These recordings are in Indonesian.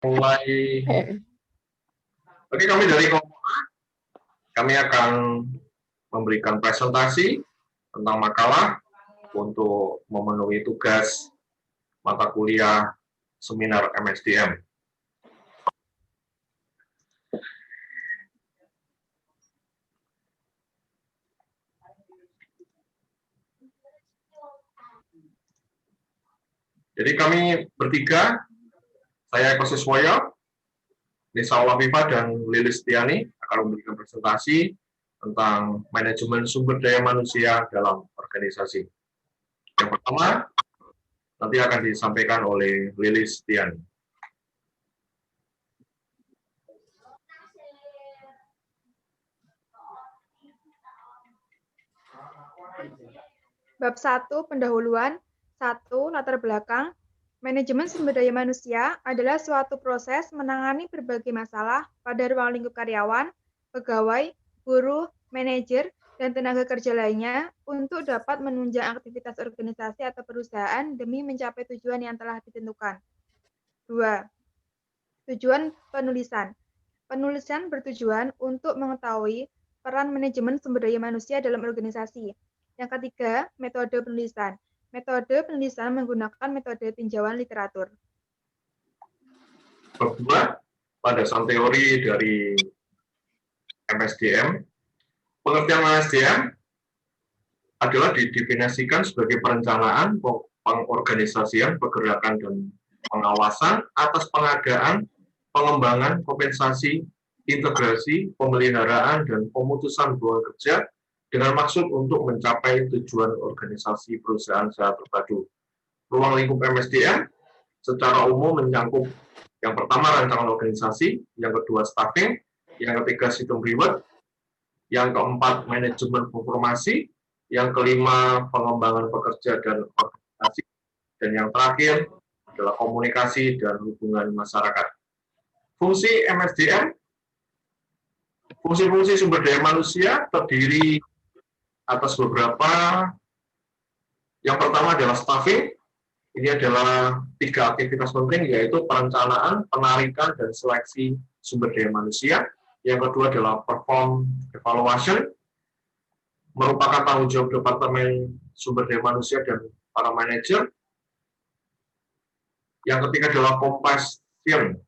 Mulai. Oke, kami dari kelompok A, kami akan memberikan presentasi tentang makalah untuk memenuhi tugas mata kuliah seminar MSDM. Jadi kami bertiga, saya Eko Siswoyo, Nisa Olaviva, dan Lilis Tiani akan memberikan presentasi tentang manajemen sumber daya manusia dalam organisasi. Yang pertama, nanti akan disampaikan oleh Lilis Tiani. Bab 1, pendahuluan. 1. Latar belakang. Manajemen sumber daya manusia adalah suatu proses menangani berbagai masalah pada ruang lingkup karyawan, pegawai, buruh, manajer, dan tenaga kerja lainnya untuk dapat menunjang aktivitas organisasi atau perusahaan demi mencapai tujuan yang telah ditentukan. 2. Tujuan penulisan. Penulisan bertujuan untuk mengetahui peran manajemen sumber daya manusia dalam organisasi. Yang ketiga, metode penulisan. Metode penulisan menggunakan metode tinjauan literatur. Bab 2, landasan teori dari MSDM. Pengertian MSDM adalah didefinisikan sebagai perencanaan, pengorganisasian, pergerakan, dan pengawasan atas pengadaan, pengembangan, kompensasi, integrasi, pemeliharaan, dan pemutusan hubungan kerja dengan maksud untuk mencapai tujuan organisasi perusahaan secara terpadu. Ruang lingkup MSDM secara umum menyangkut yang pertama rancangan organisasi, yang kedua staffing, yang ketiga sistem reward, yang keempat manajemen informasi, yang kelima pengembangan pekerja dan organisasi, dan yang terakhir adalah komunikasi dan hubungan masyarakat. Fungsi MSDM, fungsi-fungsi sumber daya manusia terdiri atas beberapa. Yang pertama adalah staffing. Ini adalah 3 aktivitas penting, yaitu perencanaan, penarikan, dan seleksi sumber daya manusia. Yang kedua adalah perform evaluation, merupakan tanggung jawab Departemen Sumber Daya Manusia dan para manajer. Yang ketiga adalah compassion,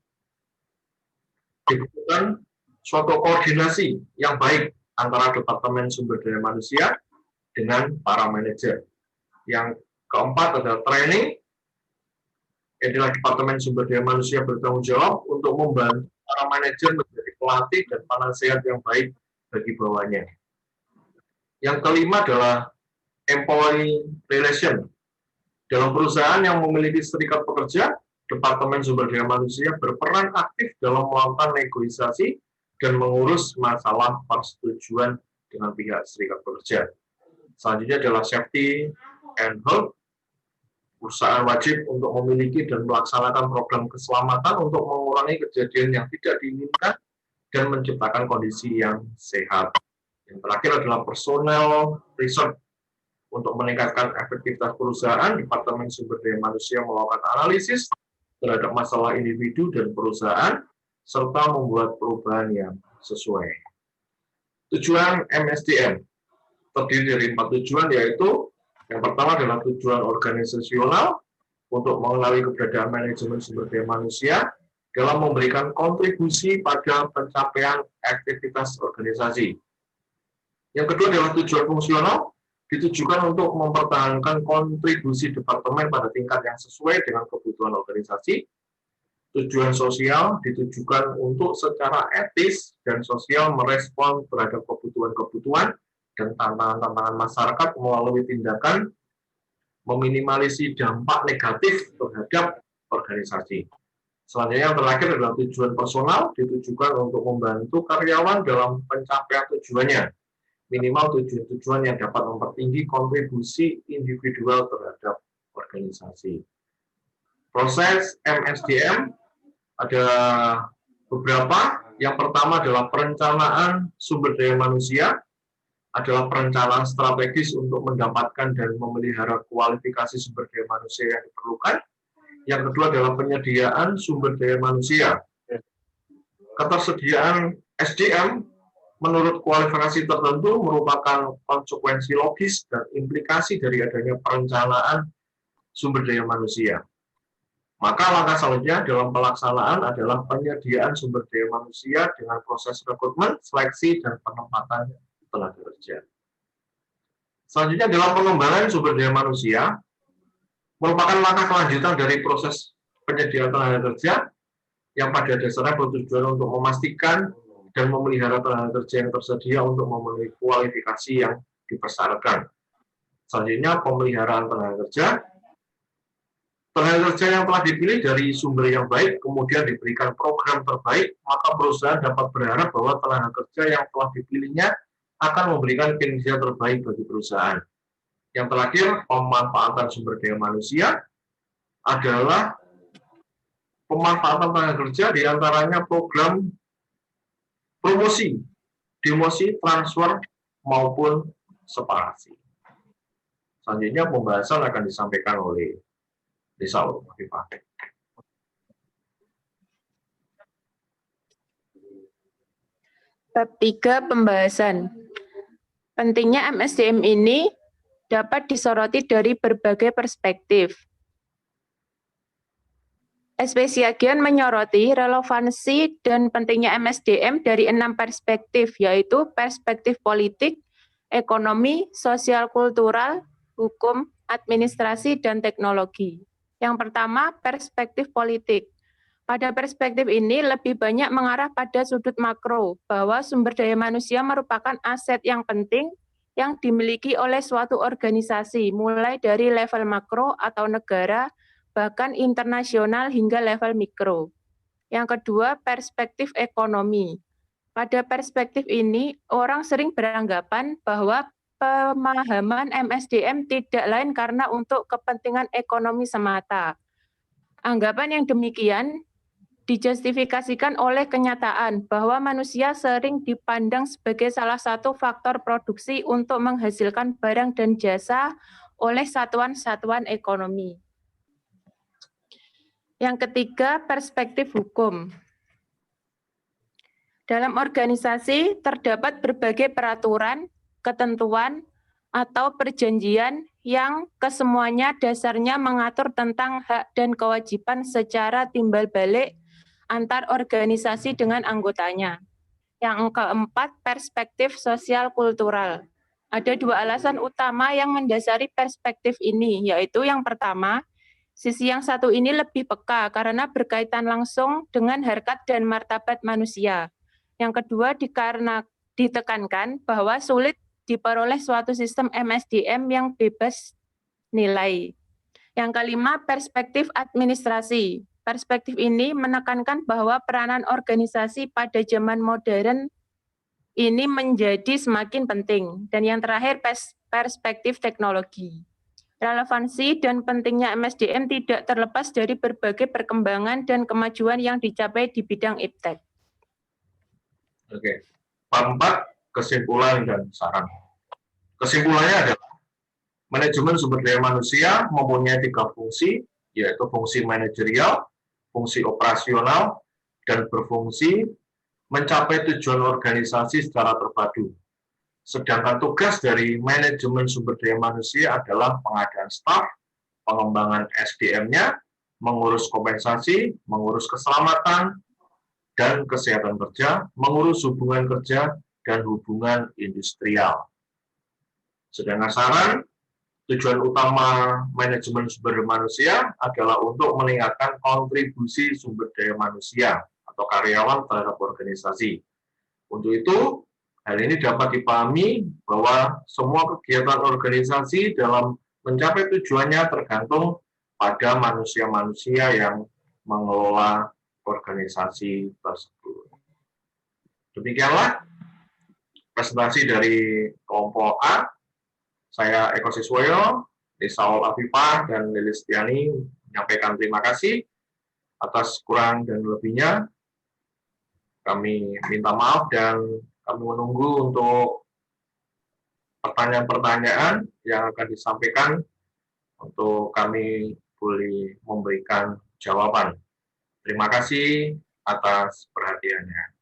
dibutuhkan suatu koordinasi yang baik antara Departemen Sumber Daya Manusia dengan para manajer. Yang keempat adalah training. Inilah Departemen Sumber Daya Manusia bertanggung jawab untuk membantu para manajer menjadi pelatih dan penasehat yang baik bagi bawahnya. Yang kelima adalah employee relation. Dalam perusahaan yang memiliki serikat pekerja, Departemen Sumber Daya Manusia berperan aktif dalam melakukan negosiasi dan mengurus masalah persetujuan dengan pihak serikat pekerja. Selanjutnya adalah safety and health. Perusahaan wajib untuk memiliki dan melaksanakan program keselamatan untuk mengurangi kejadian yang tidak diinginkan dan menciptakan kondisi yang sehat. Yang terakhir adalah personal research. Untuk meningkatkan efektivitas perusahaan, Departemen Sumber Daya Manusia melakukan analisis terhadap masalah individu dan perusahaan, serta membuat perubahan yang sesuai. Tujuan MSDM terdiri dari 4 tujuan, yaitu yang pertama adalah tujuan organisasional untuk mengenali keberadaan manajemen sumber daya manusia dalam memberikan kontribusi pada pencapaian aktivitas organisasi. Yang kedua adalah tujuan fungsional, ditujukan untuk mempertahankan kontribusi departemen pada tingkat yang sesuai dengan kebutuhan organisasi. Tujuan sosial ditujukan untuk secara etis dan sosial merespon terhadap kebutuhan-kebutuhan dan tantangan-tantangan masyarakat melalui tindakan meminimalisir dampak negatif terhadap organisasi. Selanjutnya yang terakhir adalah tujuan personal, ditujukan untuk membantu karyawan dalam pencapaian tujuannya, minimal tujuan-tujuan yang dapat mempertinggi kontribusi individual terhadap organisasi. Proses MSDM ada beberapa. Yang pertama adalah perencanaan sumber daya manusia, adalah perencanaan strategis untuk mendapatkan dan memelihara kualifikasi sumber daya manusia yang diperlukan. Yang kedua adalah penyediaan sumber daya manusia. Ketersediaan SDM menurut kualifikasi tertentu merupakan konsekuensi logis dan implikasi dari adanya perencanaan sumber daya manusia. Maka langkah selanjutnya dalam pelaksanaan adalah penyediaan sumber daya manusia dengan proses rekrutmen, seleksi, dan penempatan tenaga kerja. Selanjutnya dalam pengembangan sumber daya manusia merupakan langkah kelanjutan dari proses penyediaan tenaga kerja yang pada dasarnya bertujuan untuk memastikan dan memelihara tenaga kerja yang tersedia untuk memenuhi kualifikasi yang dipersyaratkan. Selanjutnya pemeliharaan tenaga kerja. Tenaga kerja yang telah dipilih dari sumber yang baik kemudian diberikan program terbaik, maka perusahaan dapat berharap bahwa tenaga kerja yang telah dipilihnya akan memberikan kinerja terbaik bagi perusahaan. Yang terakhir, pemanfaatan sumber daya manusia adalah pemanfaatan tenaga kerja diantaranya program promosi, demosi, transfer, maupun separasi. Selanjutnya pembahasan akan disampaikan oleh Saul Afifah. Bab 3 pembahasan. Pentingnya MSDM ini dapat disoroti dari berbagai perspektif. SP Siagian menyoroti relevansi dan pentingnya MSDM dari 6 perspektif, yaitu perspektif politik, ekonomi, sosial kultural, hukum, administrasi, dan teknologi. Yang pertama, perspektif politik. Pada perspektif ini lebih banyak mengarah pada sudut makro, bahwa sumber daya manusia merupakan aset yang penting yang dimiliki oleh suatu organisasi, mulai dari level makro atau negara, bahkan internasional hingga level mikro. Yang kedua, perspektif ekonomi. Pada perspektif ini, orang sering beranggapan bahwa pemahaman MSDM tidak lain karena untuk kepentingan ekonomi semata. Anggapan yang demikian dijustifikasikan oleh kenyataan bahwa manusia sering dipandang sebagai salah satu faktor produksi untuk menghasilkan barang dan jasa oleh satuan-satuan ekonomi. Yang ketiga, perspektif hukum. Dalam organisasi terdapat berbagai peraturan, ketentuan, atau perjanjian yang kesemuanya dasarnya mengatur tentang hak dan kewajiban secara timbal balik antar organisasi dengan anggotanya. Yang keempat, perspektif sosial kultural. Ada 2 alasan utama yang mendasari perspektif ini, yaitu yang pertama, sisi yang satu ini lebih peka karena berkaitan langsung dengan harkat dan martabat manusia. Yang kedua, ditekankan bahwa sulit diperoleh suatu sistem MSDM yang bebas nilai. Yang kelima, perspektif administrasi. Perspektif ini menekankan bahwa peranan organisasi pada zaman modern ini menjadi semakin penting. Dan yang terakhir, perspektif teknologi. Relevansi dan pentingnya MSDM tidak terlepas dari berbagai perkembangan dan kemajuan yang dicapai di bidang iptek. Oke. Bab 4, kesimpulan dan saran. Kesimpulannya adalah manajemen sumber daya manusia mempunyai 3 fungsi, yaitu fungsi manajerial, fungsi operasional, dan berfungsi mencapai tujuan organisasi secara terpadu. Sedangkan tugas dari manajemen sumber daya manusia adalah pengadaan staf, pengembangan SDM-nya, mengurus kompensasi, mengurus keselamatan dan kesehatan kerja, mengurus hubungan kerja, dan hubungan industrial. Sedangkan saran, tujuan utama manajemen sumber daya manusia adalah untuk meningkatkan kontribusi sumber daya manusia atau karyawan terhadap organisasi. Untuk itu, hal ini dapat dipahami bahwa semua kegiatan organisasi dalam mencapai tujuannya tergantung pada manusia-manusia yang mengelola organisasi tersebut. Demikianlah presentasi dari kelompok A. Saya Eko Siswoyo, Saul Afifah, dan Lilis Tiani menyampaikan terima kasih atas kurang dan lebihnya. Kami minta maaf dan kami menunggu untuk pertanyaan-pertanyaan yang akan disampaikan untuk kami boleh memberikan jawaban. Terima kasih atas perhatiannya.